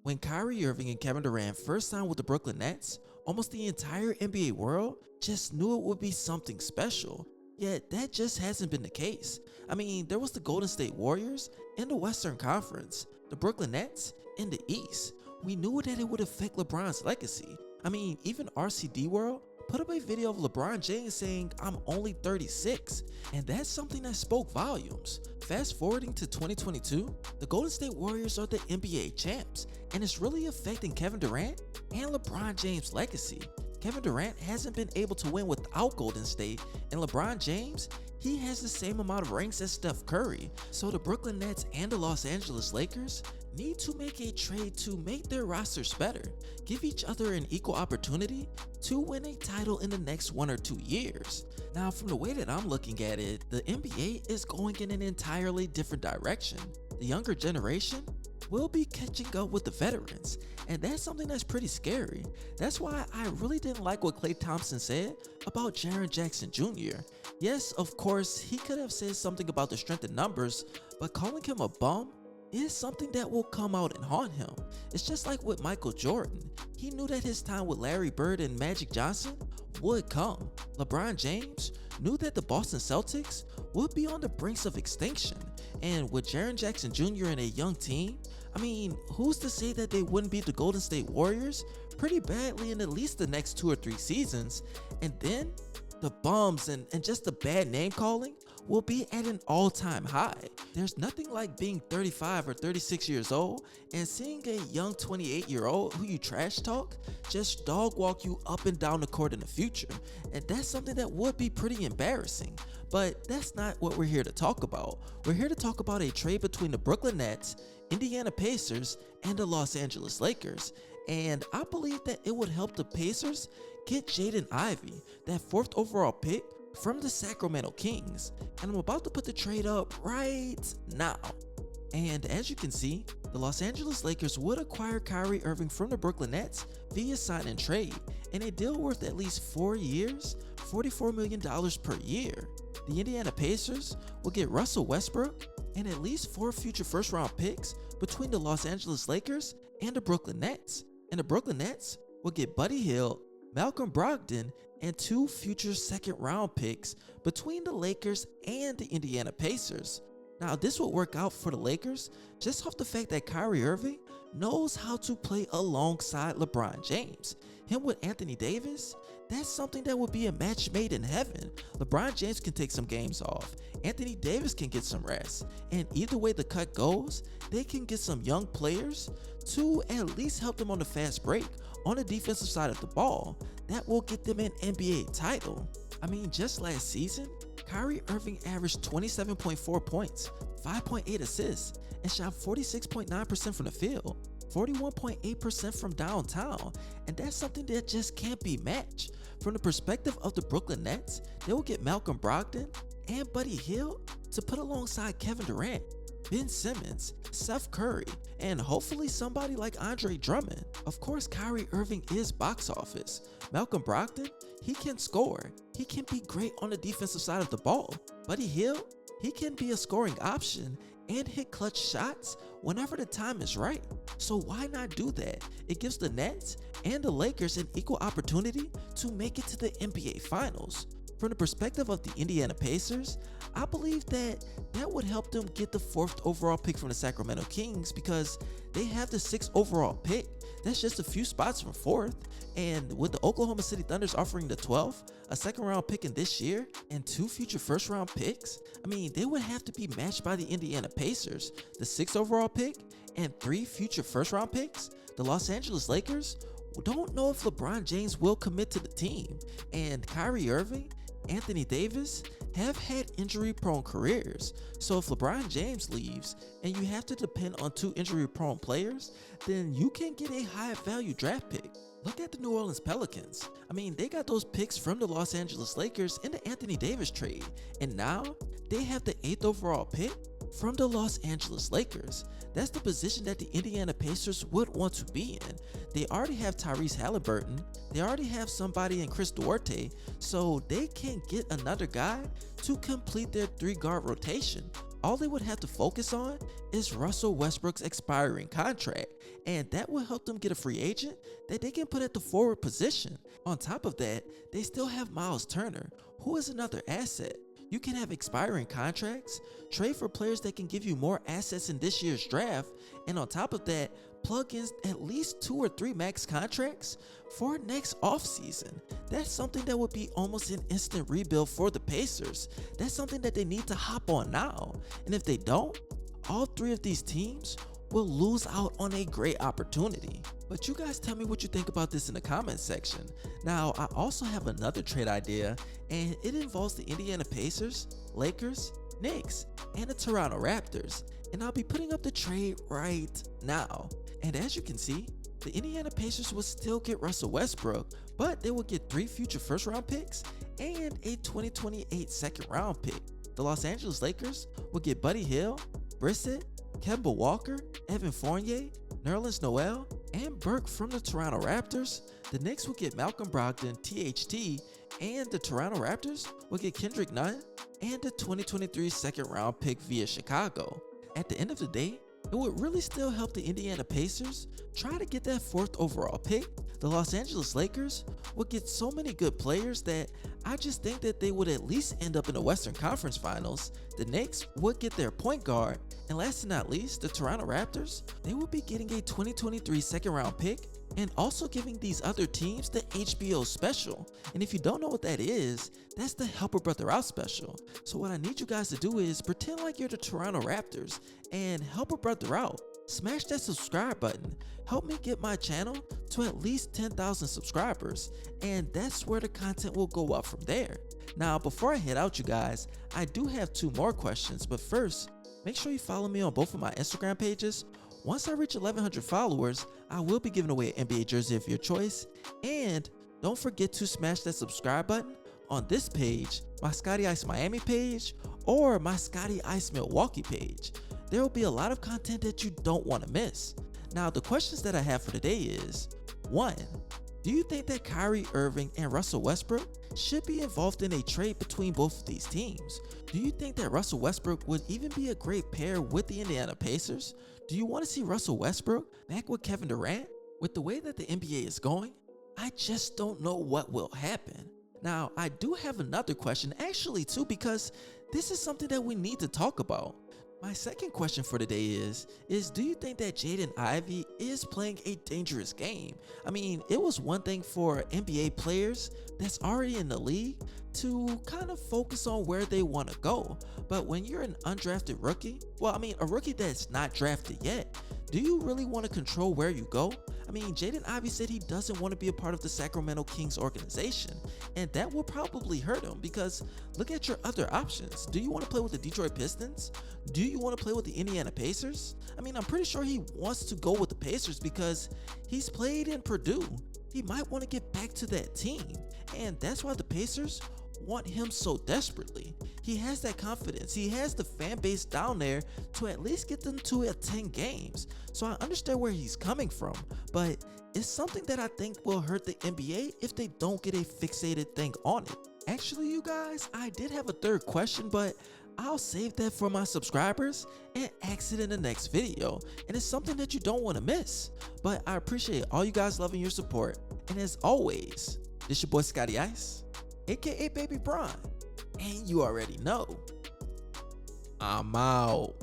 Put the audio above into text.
When Kyrie Irving and Kevin Durant first signed with the Brooklyn Nets, almost the entire NBA world just knew it would be something special. Yet that just hasn't been the case. I mean, there was the Golden State Warriors in the Western Conference, the Brooklyn Nets in the East. We knew that it would affect LeBron's legacy. I mean, even RCD World put up a video of LeBron James saying, "I'm only 36," and that's something that spoke volumes. Fast forwarding to 2022, the Golden State Warriors are the NBA champs, and it's really affecting Kevin Durant and LeBron James' legacy. Kevin Durant hasn't been able to win without Golden State, and LeBron James, he has the same amount of rings as Steph Curry. So the Brooklyn Nets and the Los Angeles Lakers need to make a trade to make their rosters better, give each other an equal opportunity to win a title in the next 1 or 2 years. Now, from the way that I'm looking at it, the NBA is going in an entirely different direction. The younger generation will be catching up with the veterans, and that's something that's pretty scary. That's why I really didn't like what Klay Thompson said about Jaren Jackson Jr. Yes, of course, he could have said something about the strength in numbers, but calling him a bum is something that will come out and haunt him. It's just like with Michael Jordan. He knew that his time with Larry Bird and Magic Johnson would come. LeBron James knew that the Boston Celtics would be on the brinks of extinction. And with Jaren Jackson Jr. and a young team, I mean, who's to say that they wouldn't beat the Golden State Warriors pretty badly in at least the next 2 or 3 seasons? And then the bums and just the bad name calling will be at an all-time high. There's nothing like being 35 or 36 years old and seeing a young 28-year-old who you trash talk just dog walk you up and down the court in the future. And that's something that would be pretty embarrassing. But that's not what we're here to talk about. We're here to talk about a trade between the Brooklyn Nets, Indiana Pacers, and the Los Angeles Lakers. And I believe that it would help the Pacers get Jaden Ivey, that 4th overall pick from the Sacramento Kings. And I'm about to put the trade up right now. And as you can see, the Los Angeles Lakers would acquire Kyrie Irving from the Brooklyn Nets via sign and trade in a deal worth at least 4 years, $44 million per year. The Indiana Pacers will get Russell Westbrook and at least 4 future first-round picks between the Los Angeles Lakers and the Brooklyn Nets. And the Brooklyn Nets will get Buddy Hield, Malcolm Brogdon, and 2 future second-round picks between the Lakers and the Indiana Pacers. Now, this would work out for the Lakers just off the fact that Kyrie Irving knows how to play alongside LeBron James. Him with Anthony Davis, that's something that would be a match made in heaven. LeBron James can take some games off, Anthony Davis can get some rest, and either way the cut goes, they can get some young players to at least help them on the fast break on the defensive side of the ball. That will get them an NBA title. I mean, just last season, Kyrie Irving averaged 27.4 points, 5.8 assists, and shot 46.9% from the field, 41.8% from downtown, and that's something that just can't be matched. From the perspective of the Brooklyn Nets, they will get Malcolm Brogdon and Buddy Hield to put alongside Kevin Durant, Ben Simmons, Steph Curry, and hopefully somebody like Andre Drummond. Of course, Kyrie Irving is box office. Malcolm Brogdon, he can score. He can be great on the defensive side of the ball. Buddy Hield, he can be a scoring option and hit clutch shots whenever the time is right. So why not do that? It gives the Nets and the Lakers an equal opportunity to make it to the NBA Finals. From the perspective of the Indiana Pacers, I believe that would help them get the 4th overall pick from the Sacramento Kings because they have the 6th overall pick. That's just a few spots from 4th. And with the Oklahoma City Thunders offering the 12th, a 2nd round pick in this year, and 2 future 1st round picks, I mean, they would have to be matched by the Indiana Pacers, the 6th overall pick, and 3 future 1st round picks. The Los Angeles Lakers don't know if LeBron James will commit to the team, and Kyrie Irving, Anthony Davis have had injury-prone careers. So if LeBron James leaves and you have to depend on 2 injury-prone players, then you can get a high-value draft pick. Look at the New Orleans Pelicans. I mean, they got those picks from the Los Angeles Lakers in the Anthony Davis trade, and now they have the 8th overall pick from the Los Angeles Lakers. That's the position that the Indiana Pacers would want to be in. They already have Tyrese Halliburton, they already have somebody in Chris Duarte, so they can get another guy to complete their 3-guard rotation. all they would have to focus on is Russell Westbrook's expiring contract, and that will help them get a free agent that they can put at the forward position. On top of that, they still have Miles Turner, who is another asset. You can have expiring contracts, trade for players that can give you more assets in this year's draft, and on top of that, plug in at least 2 or 3 max contracts for next offseason. That's something that would be almost an instant rebuild for the Pacers. That's something that they need to hop on now. And if they don't, all 3 of these teams will lose out on a great opportunity. But you guys tell me what you think about this in the comments section. Now, I also have another trade idea, and it involves the Indiana Pacers, Lakers, Knicks, and the Toronto Raptors. And I'll be putting up the trade right now. And as you can see, the Indiana Pacers will still get Russell Westbrook, but they will get 3 future first round picks and a 2028 second round pick. The Los Angeles Lakers will get Buddy Hield, Brissett, Kemba Walker, Evan Fournier, Nerlens Noel, and Burke from the Toronto Raptors. The Knicks will get Malcolm Brogdon, THT, and the Toronto Raptors will get Kendrick Nunn and the 2023 second round pick via Chicago. At the end of the day, it would really still help the Indiana Pacers try to get that 4th overall pick. The Los Angeles Lakers would get so many good players that I just think that they would at least end up in the Western Conference Finals. The Knicks would get their point guard, and last but not least, the Toronto Raptors, they would be getting a 2023 second round pick and also giving these other teams the HBO special. And if you don't know what that is, that's the Help a Brother Out special. So what I need you guys to do is pretend like you're the Toronto Raptors and help a brother out. Smash that subscribe button. Help me get my channel to at least 10,000 subscribers, and that's where the content will go up from there. Now, before I head out, you guys, I do have 2 more questions, but first, make sure you follow me on both of my Instagram pages. Once I reach 1,100 followers, I will be giving away an NBA jersey of your choice. And don't forget to smash that subscribe button on this page, my ScottyIce Miami page, or my ScottyIce Milwaukee page. There will be a lot of content that you don't want to miss. Now, the questions that I have for today is, 1. Do you think that Kyrie Irving and Russell Westbrook should be involved in a trade between both of these teams? Do you think that Russell Westbrook would even be a great pair with the Indiana Pacers? Do you want to see Russell Westbrook back with Kevin Durant? With the way that the NBA is going, I just don't know what will happen. Now, I do have another question, actually too, because this is something that we need to talk about. My second question for today is do you think that Jaden Ivey is playing a dangerous game? I mean, it was one thing for NBA players that's already in the league to kind of focus on where they want to go. But when you're an undrafted rookie, well, I mean, a rookie that's not drafted yet, do you really want to control where you go? I mean, Jaden Ivey said he doesn't want to be a part of the Sacramento Kings organization, and that will probably hurt him because look at your other options. Do you want to play with the Detroit Pistons? Do you want to play with the Indiana Pacers? I mean, I'm pretty sure he wants to go with the Pacers because he's played in Purdue. He might want to get back to that team, and that's why the Pacers want him so desperately. He has that confidence. He has the fan base down there to at least get them to 10 games. So I understand where he's coming from, but it's something that I think will hurt the NBA if they don't get a fixated thing on it. Actually, you guys, I did have a third question, but I'll save that for my subscribers and ask it in the next video. And it's something that you don't want to miss. But I appreciate all you guys loving your support. And as always, this your boy ScottyIce, aka Baby Bron. And you already know, I'm out.